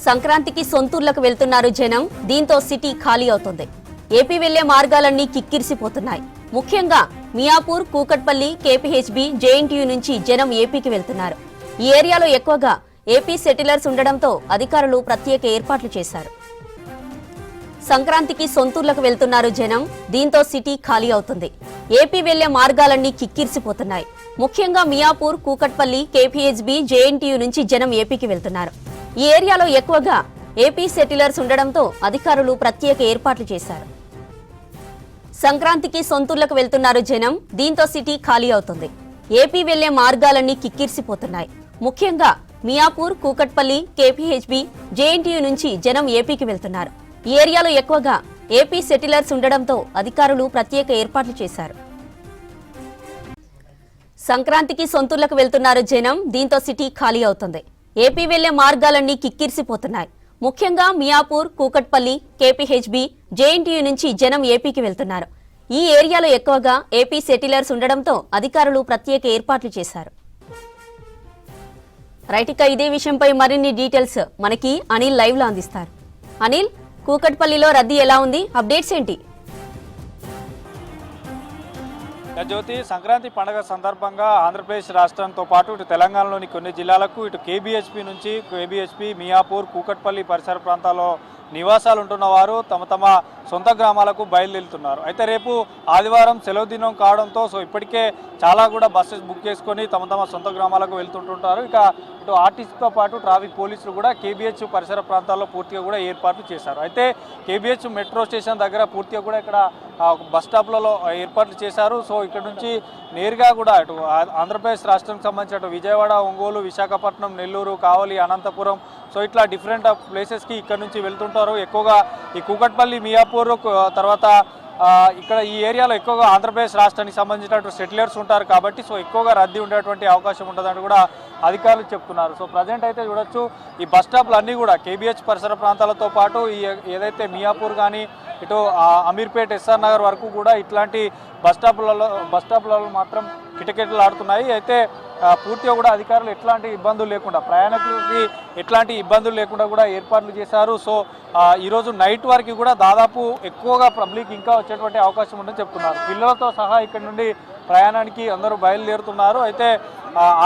సంక్రాంతికి సొంతూర్లకు వెళ్తున్నారు జనం. దీంతో సిటీ ఖాళీ అవుతుంది. ఏపీ వెళ్లే మార్గాలన్నీ కిక్కిరిసిపోతున్నాయి. ముఖ్యంగా మియాపూర్, కూకట్పల్లి, కేపీహెచ్బీ, జేఎన్టీయూ నుంచి జనం ఏపీకి వెళ్తున్నారు. ఈ ఏరియాలో ఎక్కువగా ఏపీ సెటిలర్స్ ఉండడంతో అధికారులు ప్రత్యేక ఏర్పాట్లు చేశారు. సంక్రాంతికి సొంతూర్లకు వెళ్తున్నారు జనం. దీంతో సిటీ ఖాళీ అవుతుంది. ఏపీ వెళ్లే మార్గాలన్నీ కిక్కిరిసిపోతున్నాయి. ముఖ్యంగా మియాపూర్, కూకట్పల్లి, కేపీహెచ్బీ, జేఎన్టీయూ నుంచి జనం ఏపీకి వెళ్తున్నారు. ఈ ఏరియాలో ఎక్కువగా ఏపీ సెటిలర్స్ ఉండడంతో అధికారులు ప్రత్యేక ఏర్పాట్లు చేశారు. సంక్రాంతికి సొంతూర్లకు వెళ్తున్నారు జనం. దీంతో సిటీ ఖాళీ అవుతుంది. ఏపీ వెళ్లే మార్గాలన్నీ కిక్కిరిసిపోతున్నాయి. ముఖ్యంగా మియాపూర్, కూకట్పల్లి, కేపీహెచ్బీ, జేఎన్టీయూ నుంచి జనం ఏపీకి వెళ్తున్నారు. ఈ ఏరియాలో ఎక్కువగా ఏపీ సెటిలర్స్ ఉండడంతో అధికారులు ప్రత్యేక ఏర్పాట్లు చేశారు. సంక్రాంతికి సొంతూర్లకు వెళ్తున్నారు జనం. దీంతో సిటీ ఖాళీ అవుతుంది. ఏపీ వెళ్లే మార్గాలన్నీ కిక్కిరిసిపోతున్నాయి. ముఖ్యంగా మియాపూర్, కూకట్పల్లి, కేపీహెచ్బీ, జేఎన్టీయూ నుంచి జనం ఏపీకి వెళ్తున్నారు. ఈ ఏరియాలో ఎక్కువగా ఏపీ సెటిలర్స్ ఉండడంతో అధికారులు ప్రత్యేక ఏర్పాట్లు చేశారు. రైట్, ఇక ఇదే విషయంపై మరిన్ని డీటెయిల్స్ మనకి అనిల్ లైవ్ లో అందిస్తారు. అనిల్, కూకట్పల్లిలో రద్దీ ఎలా ఉంది? అప్డేట్స్ ఏంటి? జ్యోతి, సంక్రాంతి పండుగ సందర్భంగా ఆంధ్రప్రదేశ్ రాష్ట్రంతో పాటు ఇటు తెలంగాణలోని కొన్ని జిల్లాలకు ఇటు కేబీహెచ్పీ, మియాపూర్, కూకట్పల్లి పరిసర ప్రాంతాల్లో నివాసాలు ఉంటున్న వారు తమ తమ సొంత గ్రామాలకు బయలుదేరుతున్నారు. అయితే రేపు ఆదివారం సెలవు దినం కావడంతో ఇప్పటికే చాలా కూడా బస్సెస్ బుక్ చేసుకొని తమ తమ సొంత గ్రామాలకు వెళ్తుంటుంటారు. ఇక ఇటు ఆర్టీసీతో పాటు ట్రాఫిక్ పోలీసులు కూడా కేబీహెచ్ పరిసర ప్రాంతాల్లో పూర్తిగా కూడా ఏర్పాట్లు చేశారు. అయితే కేబీహెచ్ మెట్రో స్టేషన్ దగ్గర పూర్తిగా కూడా ఇక్కడ బస్ స్టాప్లలో ఏర్పాట్లు చేశారు. సో ఇక్కడ నుంచి నేరుగా కూడా ఇటు ఆంధ్రప్రదేశ్ రాష్ట్రానికి సంబంధించిన విజయవాడ, ఒంగోలు, విశాఖపట్నం, నెల్లూరు, కావలి, అనంతపురం, సో ఇట్లా డిఫరెంట్ ప్లేసెస్కి ఇక్కడ నుంచి వెళ్తుంటారు. ఎక్కువగా ఈ కూకట్పల్లి, మియాపూర్ తర్వాత ఇక్కడ ఈ ఏరియాలో ఎక్కువగా ఆంధ్రప్రదేశ్ రాష్ట్రానికి సంబంధించినటువంటి సెటిలర్స్ ఉంటారు కాబట్టి సో ఎక్కువగా రద్దీ ఉండేటువంటి అవకాశం ఉంటుందని కూడా అధికారులు చెప్తున్నారు. సో ప్రజెంట్ అయితే చూడొచ్చు, ఈ బస్ స్టాప్లు అన్నీ కూడా కేబీహెచ్ పరిసర ప్రాంతాలతో పాటు ఈ ఏదైతే మియాపూర్ కానీ ఇటు అమీర్పేట్, ఎస్ఆర్ నగర్ వరకు కూడా ఇట్లాంటి బస్ స్టాప్లలో మాత్రం కిటకిటలాడుతున్నాయి. అయితే పూర్తిగా కూడా అధికారులు ఎట్లాంటి ఇబ్బందులు లేకుండా, ప్రయాణికులకి ఎట్లాంటి ఇబ్బందులు లేకుండా కూడా ఏర్పాట్లు చేశారు. సో ఈరోజు నైట్ వరకు కూడా దాదాపు ఎక్కువగా పబ్లిక్ ఇంకా వచ్చేటువంటి అవకాశం ఉందని చెప్తున్నారు. పిల్లలతో సహా ఇక్కడ నుండి ప్రయాణానికి అందరూ బయలుదేరుతున్నారు. అయితే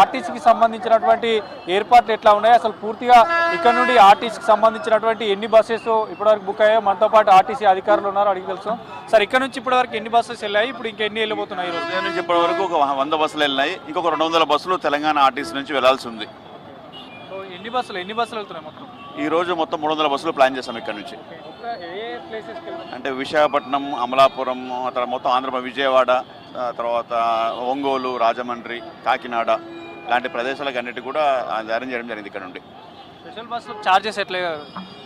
ఆర్టీసీకి సంబంధించినటువంటి ఏర్పాట్లు ఎట్లా ఉన్నాయి, అసలు పూర్తిగా ఇక్కడ నుండి ఆర్టీసీకి సంబంధించినటువంటి ఎన్ని బస్సెస్ ఇప్పటివరకు బుక్ అయ్యాయో మనతో పాటు ఆర్టీసీ అధికారులు ఉన్నారు, అడిగి తెలుసు. సార్, ఇక్కడ నుంచి ఇప్పటివరకు ఎన్ని బస్సెస్ వెళ్ళాయి, ఇప్పుడు ఇంకెన్ని వెళ్ళిపోతున్నాయి? ఈరోజు ఇక్కడ నుంచి ఇప్పటివరకు ఒక 100 బస్సులు వెళ్ళినాయి. ఇంకొక 200 బస్సులు తెలంగాణ ఆర్టీసీ నుంచి వెళ్లాల్సి ఉంది. సో ఎన్ని బస్సులు వెళ్తున్నాయి మొత్తం? ఈ రోజు మొత్తం 300 బస్సులు ప్లాన్ చేస్తాం ఇక్కడ నుంచి. అంటే విశాఖపట్నం, అమలాపురం, తర్వాత మొత్తం ఆంధ్రప్రదేశ్, విజయవాడ, తర్వాత ఒంగోలు, రాజమండ్రి, కాకినాడ లాంటి ప్రదేశాలకు అన్నిటి కూడా అరేంజ్ చేయడం జరిగింది ఇక్కడ నుండి. స్పెషల్ బస్సులు చార్జెస్ ఎట్లా?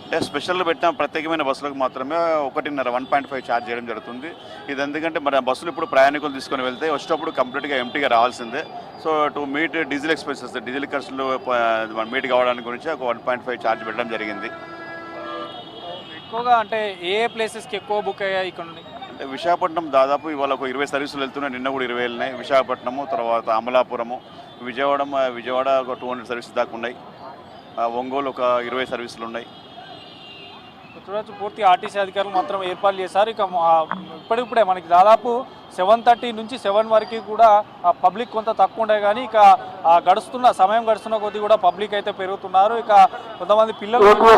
అంటే స్పెషల్ పెట్టిన ప్రత్యేకమైన బస్సులకు మాత్రమే 1.5 ఛార్జ్ చేయడం జరుగుతుంది. ఇది ఎందుకంటే మరి బస్సులు ఇప్పుడు ప్రయాణికులు తీసుకొని వెళ్తే వచ్చేటప్పుడు కంప్లీట్గా ఎంటీగా రావాల్సిందే. So to meet diesel expenses, diesel ఖర్చులు మీట్ కావడానికి గురించి ఒక 1.5 ఛార్జ్ పెట్టడం జరిగింది. ఎక్కువగా అంటే ఏ ప్లేసెస్కి ఎక్కువ బుక్ అయ్యాయి ఇక్కడ నుండి? అంటే విశాఖపట్నం దాదాపు ఇవాళ ఒక 20 సర్వీసులు వెళ్తున్నాయి. నిన్న కూడా 20 వెళ్ళినాయి. విశాఖపట్నము, తర్వాత అమలాపురము, విజయవాడ ఒక 200 సర్వీసులు దాకా ఉన్నాయి. ఒంగోలు ఒక 20 సర్వీసులు ఉన్నాయి. చూడవచ్చు, పూర్తి ఆర్టీసీ అధికారులు మాత్రం ఏర్పాట్లు చేశారు. ఇక ఇప్పుడిప్పుడే మనకి దాదాపు 7:30 నుంచి 7 వరకు కూడా పబ్లిక్ కొంత తక్కువ ఉండే, కానీ ఇక సమయం గడుస్తున్న కొద్దీ కూడా పబ్లిక్ అయితే పెరుగుతున్నారు. ఇక కొంతమంది పిల్లలు కూడా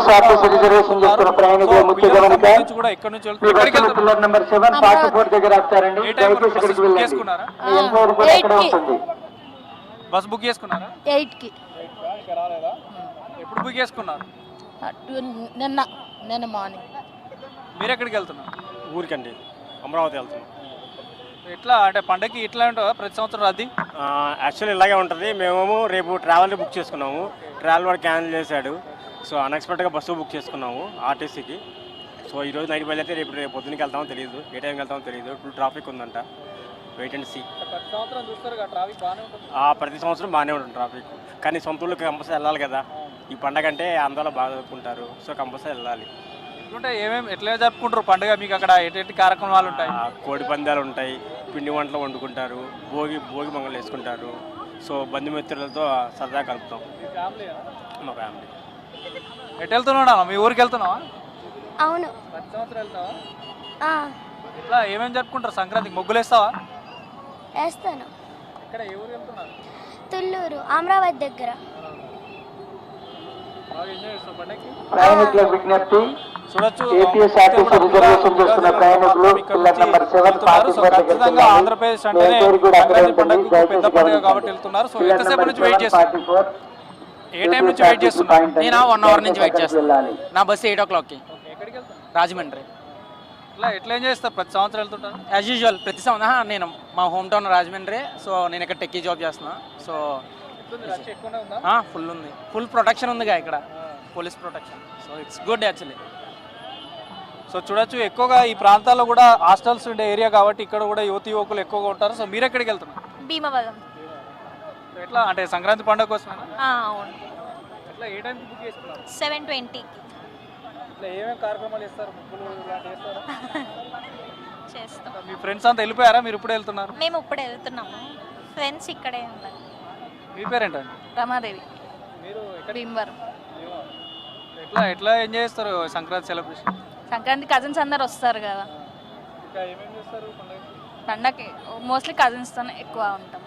ఎక్కడి నుంచి బస్ బుక్ చేసుకున్నారా? 8కి. రాలేదా? ఎప్పుడు బుక్ చేసుకున్నారు? నిన్న మార్నింగ్. మీరు ఎక్కడికి వెళ్తున్నారు? ఊరికండి, అమరావతి వెళ్తున్నాం. ఎట్లా అంటే పండగకి ఇట్లా ఉంటుందా ప్రతి సంవత్సరం రద్దీ? యాక్చువల్లీ ఇలాగే ఉంటుంది. మేమేమో రేపు ట్రావెల్ బుక్ చేసుకున్నాము, ట్రావెల్ వాడు క్యాన్సిల్ చేశాడు. సో అన్ఎక్స్పెక్టెడ్గా బస్సు బుక్ చేసుకున్నాము ఆర్టీసీకి. సో ఈరోజు నైట్ బయలుదేరితే రేపు పొద్దున్నకి వెళ్తామో తెలియదు, ఏ టైంకి వెళ్తామో తెలియదు. ఫుల్ ట్రాఫిక్ ఉందంట, వెయిట్ అండ్ సీ. ప్రతి సంవత్సరం చూస్తారు కదా ట్రాఫిక్ బాగానే ఉంటుంది? ప్రతి సంవత్సరం బాగానే ఉంటుంది ట్రాఫిక్, కానీ సొంత ఊళ్ళకి కంపల్సరీ వెళ్ళాలి కదా. ఈ పండగ అంటే ఆందోళన బాగా జరుపుకుంటారు, సో కంపల్సరీ వెళ్ళాలి. ఎట్లా జరుపుకుంటారు పండుగ? మీకు అక్కడ ఎటువంటి కార్యక్రమాలు ఉంటాయి? కోడి పందాలు ఉంటాయి, పిండి వంటలు వండుకుంటారు, భోగి మంగళం వేసుకుంటారు. సో బంధుమిత్రులతో సరదా కలుపుతాం. మీ ఫ్యామిలీ? మా ఫ్యామిలీ. ఎటు వెళ్తున్నావు? మీ ఊరికి వెళ్తున్నావా? అవును. ప్రతి సంవత్సరం వెళ్తావా? ఆ, ఇట్లా ఏమేమి జరుపుకుంటారు సంక్రాంతికి? ముగ్గులు వేస్తావా? వేస్తాను. ఎక్కడ ఏ ఊరు వెళ్తున్నారు? తుళ్ళూరు అమరావతి దగ్గర. బాగా ఎంజాయ్ చేస్తావు పండగకి? ప్రయాణికుల విజ్ఞప్తి, చూడొచ్చు ఏపీఎస్ఆర్టీసీ రిజర్వేషన్ చేస్తున్న ప్రయాణికులు పిల్లర్ నెంబర్ 7 సో ఖచ్చితంగా ఆంధ్రప్రదేశ్ అంటేనే సంక్రాంతి పండుగ పెద్ద పండుగ కాబట్టి వెళ్తున్నారు. సో ఎంతసేపు నుంచి వెయిట్ చేస్తున్నారు? ఏ టైం నుంచి వెయిట్ చేస్తున్నారు? నేను 1 అవర్ నుంచి వెయిట్ చేస్తాను. నా బస్సు 8 o'clockకి. ఎక్కడికి వెళ్తున్నారు? రాజమండ్రి. ఇట్లా ఎట్లా ఏం చేస్తారు? ప్రతి సంవత్సరం వెళ్తుంటారు? యాజ్ యూజువల్ ప్రతి సంవత్సరం నేను మా హోమ్ టౌన్ రాజమండ్రి. సో నేను ఇక్కడ టెక్కీ జాబ్ చేస్తున్నా. సో ఎక్కువనే ఉందా? ఫుల్ ఉంది, ఫుల్ ప్రొటెక్షన్ ఉందిగా ఇక్కడ, police protection. So it's good actually. So చూడొచ్చు ఎక్కువగా ఈ ప్రాంతాల్లో కూడా హాస్టల్స్ ఉండే ఏరియా కాబట్టి ఇక్కడ కూడా యువకులు ఎక్కువగా ఉంటారు. సో మీరు ఎక్కడికి వెళ్తున్నారు? భీమవరం. ఎట్లా అంటే సంక్రాంతి పండుగ కోసమేనా? అవును. ఎట్లా ఏ టైంకి బుక్ చేసుకున్నారు? 7:20 ఇట్లా ఏమేమి కార్యక్రమాలు చేస్తారు? ముగ్గులు ఇలాంటివి చేస్తారా? చేస్తాం. మీ ఫ్రెండ్స్ అంతా వెళ్ళిపోయారా? మీరు ఇప్పుడు వెళ్తున్నారు? మేము ఇప్పుడే వెళ్తున్నాము. ఫ్రెండ్స్ ఇక్కడే ఉన్నారు. మీ పేరేంటండి? రమాదేవి. మీరు ఎక్కడ? భీమవరం. ఎట్లా ఎట్లా ఎంజాయ్ చేస్తారు సంక్రాంతి సెలబ్రేషన్? సంక్రాంతి కజిన్స్ అందరు వస్తారు కదా ఇంకా ఏమేమి చేస్తారు పండుగకి? పండగకి. మోస్ట్లీ కజిన్స్తోనే ఎక్కువ ఉంటాం.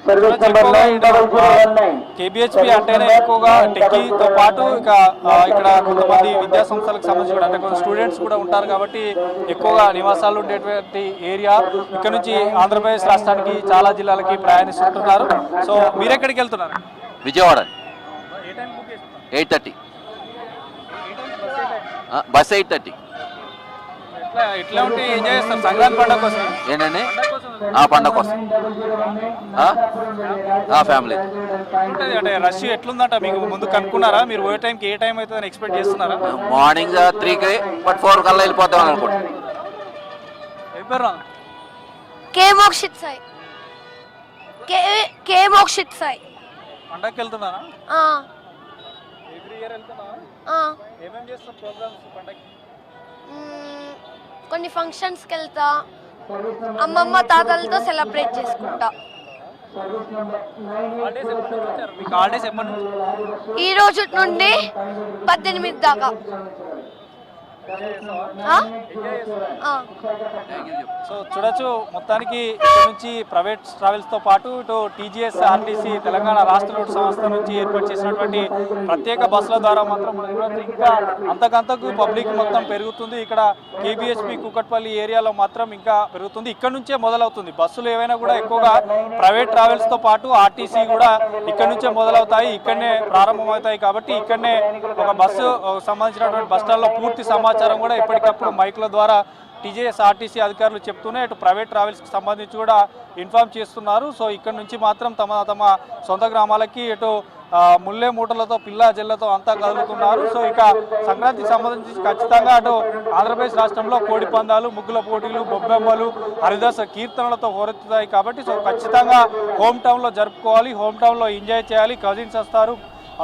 Service number 9019. కేబిహెచ్పి అంటేనే ఎక్కువగా టెక్కీతో పాటు ఇక ఇక్కడ కొంతమంది విద్యా సంస్థలకు సంబంధించి అంటే కొంత స్టూడెంట్స్ కూడా ఉంటారు కాబట్టి ఎక్కువగా నివాసాలు ఉండేటువంటి ఏరియా. ఇక్కడ నుంచి ఆంధ్రప్రదేశ్ రాష్ట్రానికి చాలా జిల్లాలకి ప్రయాణిస్తుంటున్నారు. సో మీరు ఎక్కడికి వెళ్తున్నారు? విజయవాడ. ఏ టైం బుక్ చేస్తున్నారు? 8:30. బస్ 8:30. ఎట్లా ఎట్లా ఉంటే ఎంజాయ్ చేస్తారు సంక్రాంతి పండుగ కోసం? ఏంటండి? పండగ కోసం ఫ్యామిలీ. ఉంటుంది అంటే రష్ ఎట్లుందంట మీకు ముందు కనుక్కున్నారా? మీరు పోయే టైంకి ఏ టైం అవుతుందని ఎక్స్పెక్ట్ చేస్తున్నారా? మార్నింగ్ 3కి బట్ 4 కల్లా వెళ్ళిపోతాం అనుకుంటా. ఏం పేరు? కే మోక్షిత్ సాయి. కే మోక్షిత్ సాయి. పండగకి వెళ్తున్నారా? ఆ, ఎవ్రీ ఇయర్ వెళ్తున్నారా? ఆ. ఏమేమి చేస్తారు ప్రోగ్రామ్స్ పండగకి? కొన్ని ఫంక్షన్స్కి వెళ్తా, అమ్మమ్మ తాతలతో సెలబ్రేట్ చేసుకుంటా. హాలిడేస్ ఎప్పటి నుంచి వచ్చారు? మీకు హాలిడేస్ ఎప్పటి నుంచి? ఈ రోజు నుండి 18 దాకా. ఆ? ఆ. సో చూడొచ్చు మొత్తానికి ఇక్కడ నుంచి ప్రైవేట్ ట్రావెల్స్తో పాటు ఇటు టీజీఎస్ ఆర్టీసీ తెలంగాణ రాష్ట్ర రోడ్డు సంస్థ నుంచి ఏర్పాటు చేసినటువంటి ప్రత్యేక బస్సుల ద్వారా మాత్రం మనం చూడొచ్చు ఇంకా అంతకంతకు పబ్లిక్ మొత్తం పెరుగుతుంది. ఇక్కడ కేబిహెచ్పి కూకట్పల్లి ఏరియాలో మాత్రం ఇంకా పెరుగుతుంది. ఇక్కడ నుంచే మొదలవుతుంది బస్సులు ఏవైనా కూడా ఎక్కువగా ప్రైవేట్ ట్రావెల్స్తో పాటు ఆర్టీసీ కూడా ఇక్కడ నుంచే మొదలవుతాయి, ఇక్కడనే ప్రారంభమవుతాయి. కాబట్టి ఇక్కడనే ఒక బస్సు సంబంధించినటువంటి బస్ స్టాండ్లో పూర్తి సమాచారం కూడా ఎప్పటికప్పుడు మైకుల ద్వారా టీజీఎస్ ఆర్టీసీ అధికారులు చెప్తూనే ఇటు ప్రైవేట్ ట్రావెల్స్కి సంబంధించి కూడా ఇన్ఫార్మ్ చేస్తున్నారు. సో ఇక్కడ నుంచి మాత్రం తమ సొంత గ్రామాలకి ఇటు ముల్లె మూటలతో పిల్ల జల్లతో అంతా కదులుతున్నారు. సో ఇక సంక్రాంతికి సంబంధించి ఖచ్చితంగా అటు ఆంధ్రప్రదేశ్ రాష్ట్రంలో కోడి పందాలు, ముగ్గుల పోటీలు, బొబ్బెమ్మలు, హరిదాస కీర్తనలతో హోరెత్తుతాయి. కాబట్టి సో ఖచ్చితంగా హోమ్ టౌన్లో జరుపుకోవాలి, హోమ్ టౌన్లో ఎంజాయ్ చేయాలి. కజిన్స్ వస్తారు,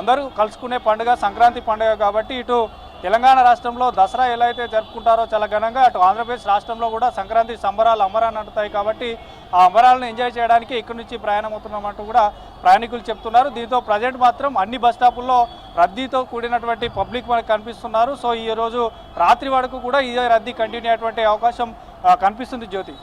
అందరూ కలుసుకునే పండుగ సంక్రాంతి పండుగ. కాబట్టి ఇటు తెలంగాణ రాష్ట్రంలో దసరా ఎలా అయితే జరుపుకుంటారో చాలా ఘనంగా అటు ఆంధ్రప్రదేశ్ రాష్ట్రంలో కూడా సంక్రాంతి సంబరాలు అమరాన్ని అంటుతాయి. కాబట్టి ఆ అమరాలను ఎంజాయ్ చేయడానికి ఇక్కడి నుంచి ప్రయాణం అవుతున్నామంటూ కూడా ప్రయాణికులు చెప్తున్నారు. దీంతో ప్రజెంట్ మాత్రం అన్ని బస్ స్టాపుల్లో రద్దీతో కూడినటువంటి పబ్లిక్ మనకు కనిపిస్తున్నారు. సో ఈ రోజు రాత్రి వరకు కూడా ఇదే రద్దీ కంటిన్యూ అయ్యేటువంటి అవకాశం కనిపిస్తుంది. జ్యోతి.